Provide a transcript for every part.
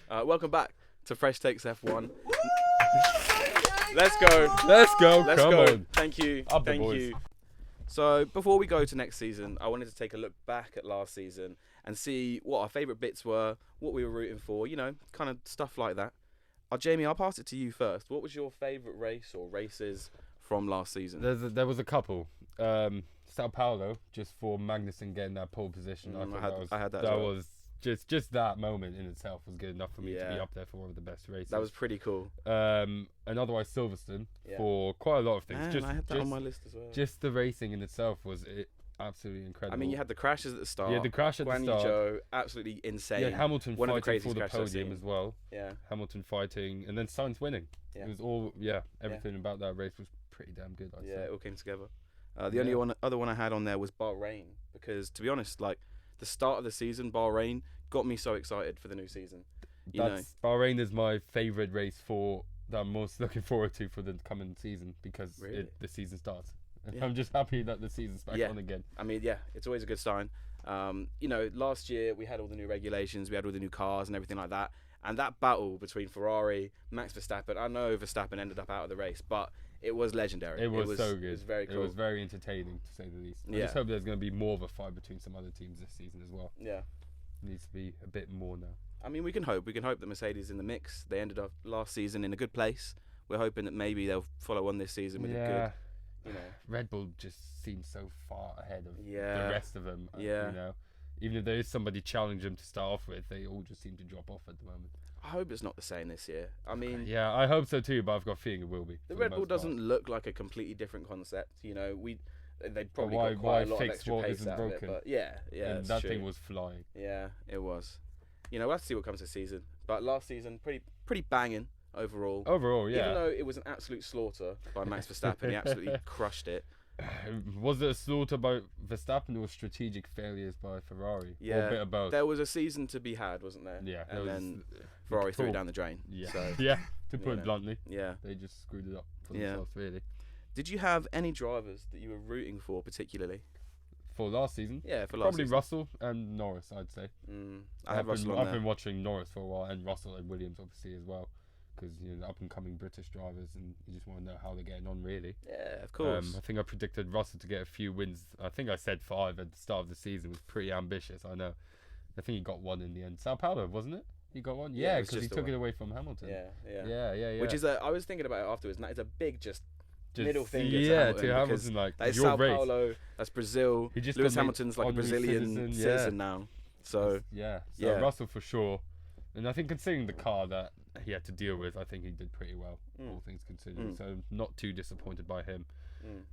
Welcome back to FreshTakesF1. Let's go. Let's go. Let's Come go. on. Thank you. Up the Thank boys. you. So before we go to next season, I wanted to take a look back at last season and see what our favourite bits were, what we were rooting for, kind of stuff like that. Jamie, I'll pass it to you first. What was your favourite race or races from last season? There was a couple. Sao Paulo, just for Magnussen getting that pole position. I had that. That as well. was just that moment in itself was good enough for me to be up there for one of the best races. That was pretty cool. And otherwise Silverstone for quite a lot of things. Man, I had that on my list as well. Just the racing in itself was absolutely incredible. I mean, you had the crashes at the start. Yeah, the crash at the start. Zhou, absolutely insane. Yeah, Hamilton One of the fighting for craziest the crashes I've podium seen. as well. Yeah. Hamilton fighting, and then Sainz winning. Yeah. It was all, everything about that race was pretty damn good, I'd say. It all came together. The only other one I had on there was Bahrain, because to be honest, like the start of the season, Bahrain got me so excited for the new season. Bahrain is my favourite race that I'm most looking forward to for the coming season because the season starts. Yeah. I'm just happy that the season's back on again. I mean, it's always a good sign. Last year we had all the new regulations, we had all the new cars and everything like that. And that battle between Ferrari, Max Verstappen, I know Verstappen ended up out of the race, but it was legendary. It was so good. It was very cool. It was very entertaining, to say the least. I just hope there's going to be more of a fight between some other teams this season as well. Yeah. It needs to be a bit more now. I mean, we can hope. We can hope that Mercedes in the mix. They ended up last season in a good place. We're hoping that maybe they'll follow on this season with a good, Red Bull just seems so far ahead of the rest of them. Even if there is somebody challenging them to start off with, they all just seem to drop off at the moment. I hope it's not the same this year. I mean, yeah, I hope so too, but I've got a feeling it will be. The Red Bull doesn't look like a completely different concept. They probably got quite a lot of extra pace out of it, but and that thing was flying. Yeah, it was. We'll have to see what comes this season. But last season, pretty banging overall. Overall, yeah. Even though it was an absolute slaughter by Max Verstappen, he absolutely crushed it. Was it a slaughter by Verstappen or strategic failures by Ferrari? Yeah, or a bit of both. There was a season to be had, wasn't there? Yeah, and then Ferrari threw it down the drain. Yeah, so, to put it bluntly. Yeah, they just screwed it up for themselves, really. Did you have any drivers that you were rooting for particularly? For last season? Yeah, for last probably season. Russell and Norris, I'd say. I've been watching Norris for a while, and Russell and Williams obviously as well, because up and coming British drivers, and you just want to know how they're getting on, really. Yeah, of course. I think I predicted Russell to get a few wins. I think I said 5 at the start of the season. It was pretty ambitious, I know. I think he got 1 in the end. Sao Paulo, wasn't it? He got 1. Yeah, because he took it away from Hamilton. Yeah. Which is I was thinking about it afterwards, and that is a big middle finger to Hamilton, like that is your Sao race. Paulo, that's Brazil. Lewis Hamilton's like a Brazilian citizen now. So Russell for sure. And I think considering the car that he had to deal with, I think he did pretty well, all things considered. So not too disappointed by him.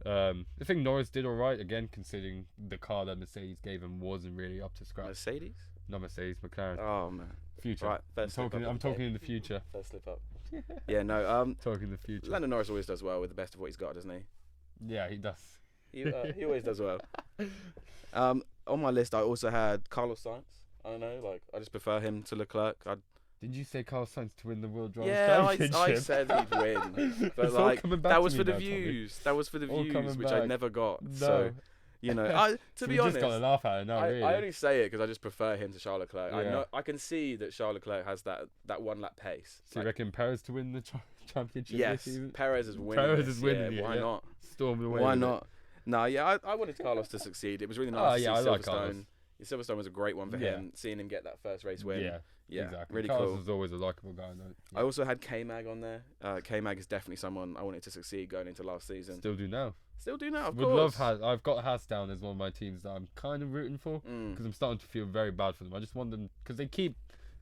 I think Norris did all right again, considering the car that Mercedes gave him wasn't really up to scratch. Mercedes? Not Mercedes, McLaren. Oh man. Future. Right, I'm talking in the future. First slip up. Talking the future. Lando Norris always does well with the best of what he's got, doesn't he? Yeah, he does. He always does well. On my list, I also had Carlos Sainz. I don't know, I just prefer him to Leclerc. Did you say Carlos Sainz to win the World Drivers' Championship? I said he'd win, but that was for the views. That was for the views, which I never got. No. So, to be honest, just got to laugh at it now. Really, I only say it because I just prefer him to Charles Leclerc. Yeah. I can see that Charles Leclerc has that 1 lap pace. So you reckon Perez to win the championship? Yes, Perez is winning. Perez is winning. Why not? Storm away. Why not? No, I wanted Carlos to succeed. It was really nice to see Silverstone. Like Carlos. Silverstone was a great one for him. Seeing him get that first race win. Yeah, exactly. Really Carlos cool. was always a likable guy. I also had K-Mag on there. K-Mag is definitely someone I wanted to succeed going into last season. Still do now, of course. I've got Haas down as one of my teams that I'm kind of rooting for, because I'm starting to feel very bad for them. I just want them, because they keep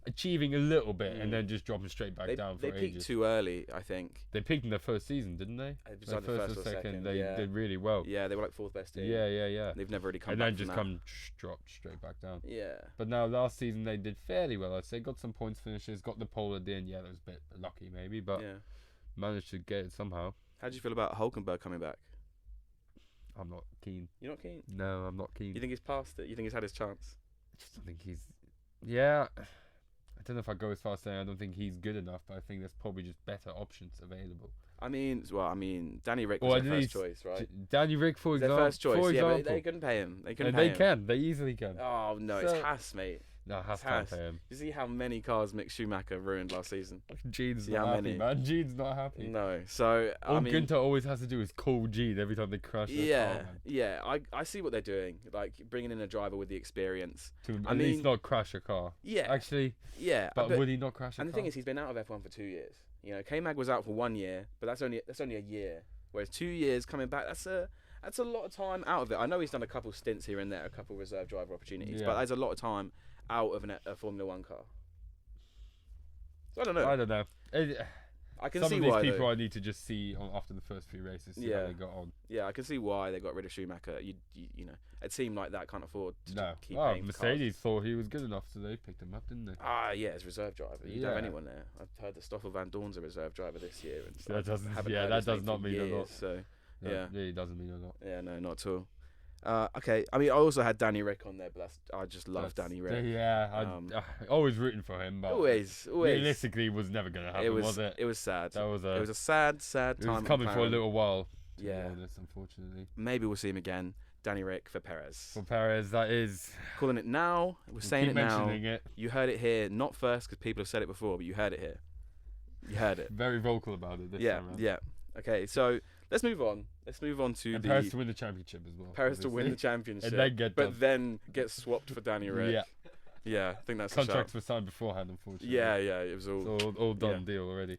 achieving a little bit and then just dropping straight back down for ages. They peaked too early, I think. They peaked in their first season, didn't they? Their first or second. They did really well. Yeah, they were like 4th best team. Yeah. They've never really come back. And then just dropped straight back down. Yeah. But now last season they did fairly well, I'd say. Got some points finishes, got the pole at the end. Yeah, that was a bit lucky maybe, but managed to get it somehow. How do you feel about Hülkenberg coming back? I'm not keen. You're not keen? No, I'm not keen. You think he's past it? You think he's had his chance? I just don't think he's... Yeah, I don't know if I go as far as saying I don't think he's good enough, but I think there's probably just better options available. I mean, Danny Rick was their first choice, right? Danny Rick, for example. Their first choice, but they couldn't pay him. They They easily can. Oh, no, it's Haas, mate. No, Haas It's can't Haas. pay him. You see how many cars Mick Schumacher ruined last season? Gene's See not how happy, many? man. Gene's not happy. No. So All I mean, Günther always has to do is call Gene every time they crash their car, man. yeah. I see what they're doing, like bringing in a driver with the experience. To I at least mean- not crash a car. Yeah, Actually, yeah. but would he not crash a car? And the thing is, he's been out of F1 for 2 years. You know, K-Mag was out for 1 year, but that's only a year. Whereas 2 years coming back, that's a lot of time out of it. I know he's done a couple stints here and there, a couple reserve driver opportunities, but that's a lot of time out of a Formula One car. So I don't know. I don't know. I can Some see of these why. people though. I need to just see after the first few races, see how they got on. Yeah, I can see why they got rid of Schumacher. You know, it seemed like that can't afford to No. keep Oh, paying for Mercedes thought he was good enough, so they picked him up, didn't they? Yeah, as reserve driver. You'd have Yeah. anyone there. I've heard that Stoffel Van Dorn's a reserve driver this year. And That doesn't- haven't yeah, heard that his does name not for mean a lot. years, So, No, yeah. it doesn't mean a lot. Yeah, no, not at all. Okay, I mean, I also had Danny Rick on there, but I just love Danny Rick. Yeah, always rooting for him, but Always. realistically, it was never going to happen, was it? It was sad. That was It was a sad it time. was coming at for a McLaren. little while. To Yeah. be honest, unfortunately. Maybe we'll see him again. Danny Rick for Perez. For Perez, that is. Calling it now. We're saying keep it now. mentioning it. You heard it here, not first because people have said it before, but you heard it here. You heard it. Very vocal about it this Yeah, time around. yeah. Okay, so let's move on. Let's move on to And the Perez to win the championship as well. Perez to win the obviously. championship, And then get but done. then get swapped for Danny Rick. Yeah. Yeah, I think that's Contracts were signed beforehand, unfortunately. Yeah, it was all. It's all done yeah. deal already.